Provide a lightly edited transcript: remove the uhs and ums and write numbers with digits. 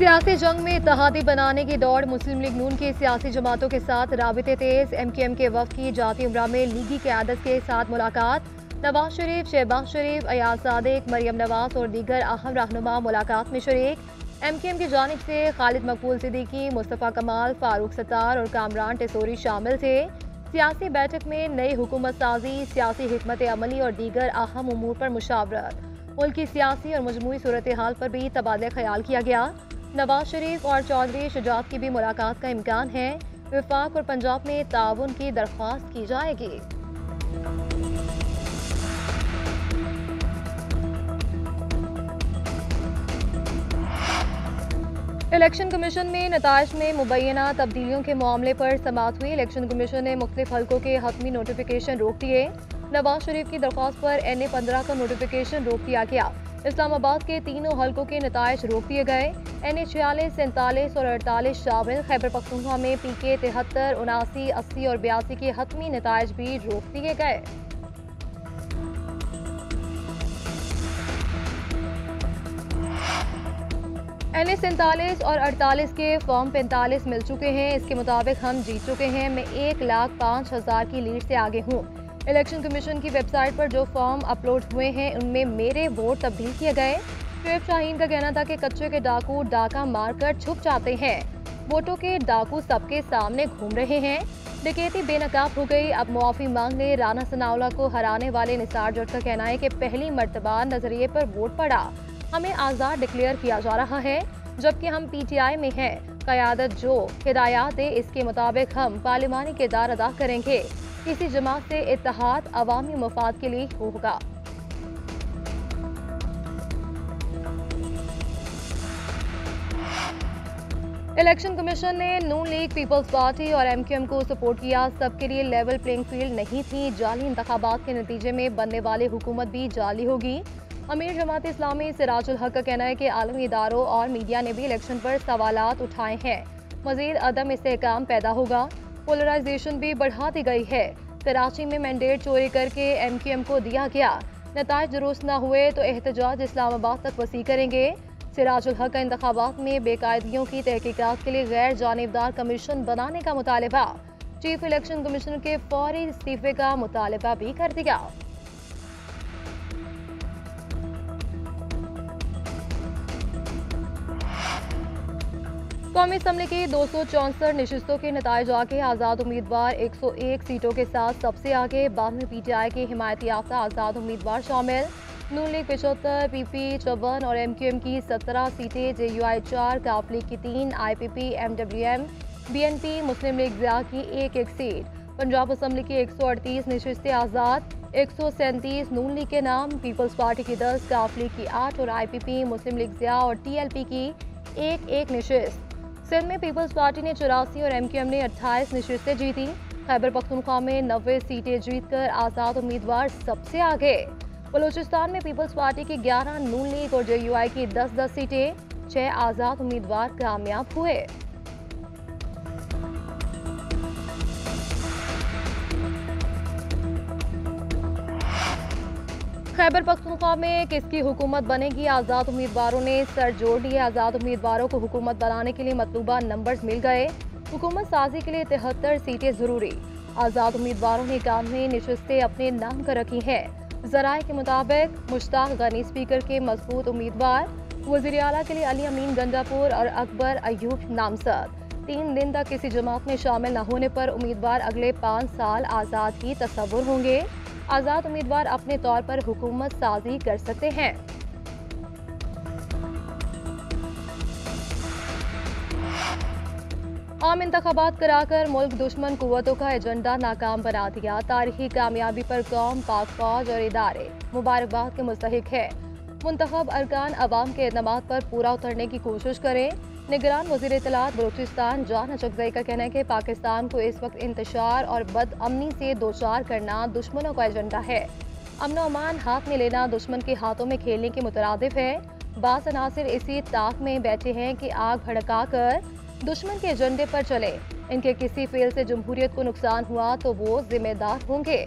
सियासी जंग में इत्तेहादी बनाने की दौड़। मुस्लिम लीग नून की सियासी जमातों के साथ राबिते तेज। MQM के वफ्द की जाती उमरा में लीगी क़यादत के साथ मुलाकात। नवाज शरीफ, शहबाज शरीफ, अयाज सादिक, मरियम नवाज और दीगर अहम रहनुमा मुलाकात में शरीक। MQM की जानिब से खालिद मकबूल सिद्दीकी, मुस्तफ़ा कमाल, फारूक सत्तार और कामरान टेसोरी शामिल थे। सियासी बैठक में नई हुकूमत साजी, सियासी हिकमत अमली और दीगर अहम उमूर पर मुशावरत। मुल्क की सियासी और मजमूई सूरत हाल पर भी तबादला ख्याल किया गया। नवाज शरीफ और चौधरी शुजात की भी मुलाकात का इम्कान है। वफाक और पंजाब में ताउन की दरख्वास्त की जाएगी। इलेक्शन कमीशन में नताइज में मुबैना तब्दीलियों के मामले पर समाअत हुई। इलेक्शन कमीशन ने मुख्तलिफ हल्कों के हतमी नोटिफिकेशन रोक दिए। नवाज शरीफ की दरख्वास्त पर NA-15 का नोटिफिकेशन रोक दिया गया। इस्लामाबाद के तीनों हल्कों के नताइज रोक दिए गए। NA-46, 47 और 48 शामिल। खैबर पख्तूनख्वा में PK 73, 79, 80 और 82 के हतमी नताइज भी रोक दिए गए। NA-47 और 48 के फॉर्म 45 मिल चुके हैं। इसके मुताबिक हम जीत चुके हैं। मैं 1,05,000 की लीड से आगे हूँ। इलेक्शन कमीशन की वेबसाइट पर जो फॉर्म अपलोड हुए हैं उनमें मेरे वोट तब्दील किए गए। शुएब शाहीन का कहना था कि कच्चे के डाकू डाका मारकर छुप जाते हैं। वोटों के डाकू सबके सामने घूम रहे हैं। डकैती बेनकाब हो गई, अब मुआफी मांग ले। राना सनाउल्लाह को हराने वाले निसार जट का कहना है कि पहली मर्तबा नजरिए पर वोट पड़ा, हमें आज़ाद डिक्लेयर किया जा रहा है, जबकि हम PTI में हैं। क़यादत जो हिदायत दे इसके मुताबिक हम पार्लिमानी किरदार अदा करेंगे। किसी जमात से इत्तेहाद अवामी मफाद के लिए होगा। इलेक्शन कमीशन ने नून लीग, पीपल्स पार्टी और MQM को सपोर्ट किया। सबके लिए लेवल प्लेइंग फील्ड नहीं थी। जाली इंतखाबात के नतीजे में बनने वाली हुकूमत भी जाली होगी। अमीर जमात इस्लामी सिराजुल हक का कहना है कि आलमी इदारों और मीडिया ने भी इलेक्शन पर सवालात उठाए हैं। मजीद अदम इस्तेहकाम पैदा होगा। पोलराइजेशन भी बढ़ा दी गई है। कराची में मैंडेट चोरी करके MQM को दिया गया। नताइज दुरुस्त न हुए तो एहतजाज इस्लामाबाद तक वसी करेंगे। सिराजुल हक का इंतखाबात में बेकायदगियों की तहकीकात के लिए गैर जानिबदार कमीशन बनाने का मुतालबा। चीफ इलेक्शन कमिश्नर के फौरी इस्तीफे का मुतालबा भी कर दिया। कौमी असम्बली की 264 नशिस्तों के नताइज आगे। आज़ाद उम्मीदवार 101 सीटों के साथ सबसे आगे। 92 PTI के हिमायती याफ्ता आज़ाद उम्मीदवार शामिल। नून लीग 75, PP 54 और MQM की 17 सीटें, JUI 4, काफ लीग की 3, IPP, MWM, BNP, मुस्लिम लीग ज़िया की 1-1 सीट। पंजाब असम्बली की 138 नशिस्तें आज़ाद, 137 नून लीग के नाम। पीपल्स पार्टी की 10, काफ लीग की 8 और IPP, मुस्लिम लीग ज़िया और TLP की 1-1 नशिस्त। सिंध में पीपल्स पार्टी ने 84 और MQM ने 28 नशिस्तें जीती। खैबर पख्तूनख्वा में 90 सीटें जीतकर आज़ाद उम्मीदवार सबसे आगे। बलूचिस्तान में पीपल्स पार्टी की 11, नून लीग और JUI की 10-10 सीटें, 6 आज़ाद उम्मीदवार कामयाब हुए। खैबर पख्तूनख्वा में किसकी हुकूमत बनेगी? आज़ाद उम्मीदवारों ने सर जोड़ लिए। आज़ाद उम्मीदवारों को हुकूमत बनाने के लिए मतलूबा नंबर्स मिल गए। हुकूमत साजी के लिए 73 सीटें जरूरी। आज़ाद उम्मीदवारों ने 91 नशिस्तें अपने नाम कर रखी हैं। ज़राए के मुताबिक मुश्ताक गनी स्पीकर के मजबूत उम्मीदवार। वज़ीर आला के लिए अली अमीन गंडापुर और अकबर अयूब नामजद। 3 दिन तक किसी जमात में शामिल न होने पर उम्मीदवार अगले 5 साल आज़ाद ही तस्वुर होंगे। आज़ाद उम्मीदवार अपने तौर पर हुकूमत साजी कर सकते हैं। आम इंतखाबात कराकर मुल्क दुश्मन कुव्वतों का एजेंडा नाकाम बना दिया। तारीखी कामयाबी पर कौम, पाक फौज और इदारे मुबारकबाद के मुस्तहिक है। मुंतखब अरकान अवाम के एतमाद पर पूरा उतरने की कोशिश करें। निगरान वज़ीर इत्तलात बलूचिस्तान जान अचकज़ई का कहना है कि पाकिस्तान को इस वक्त इंतशार और बदअमनी से दोचार करना दुश्मनों का एजेंडा है। अमन और अमान हाथ में लेना दुश्मन के हाथों में खेलने के मुतरादिफ है। बास अनासिर इसी ताक में बैठे हैं कि आग भड़का कर दुश्मन के एजेंडे पर चले। इनके किसी फेल से जमहूरियत को नुकसान हुआ तो वो जिम्मेदार होंगे।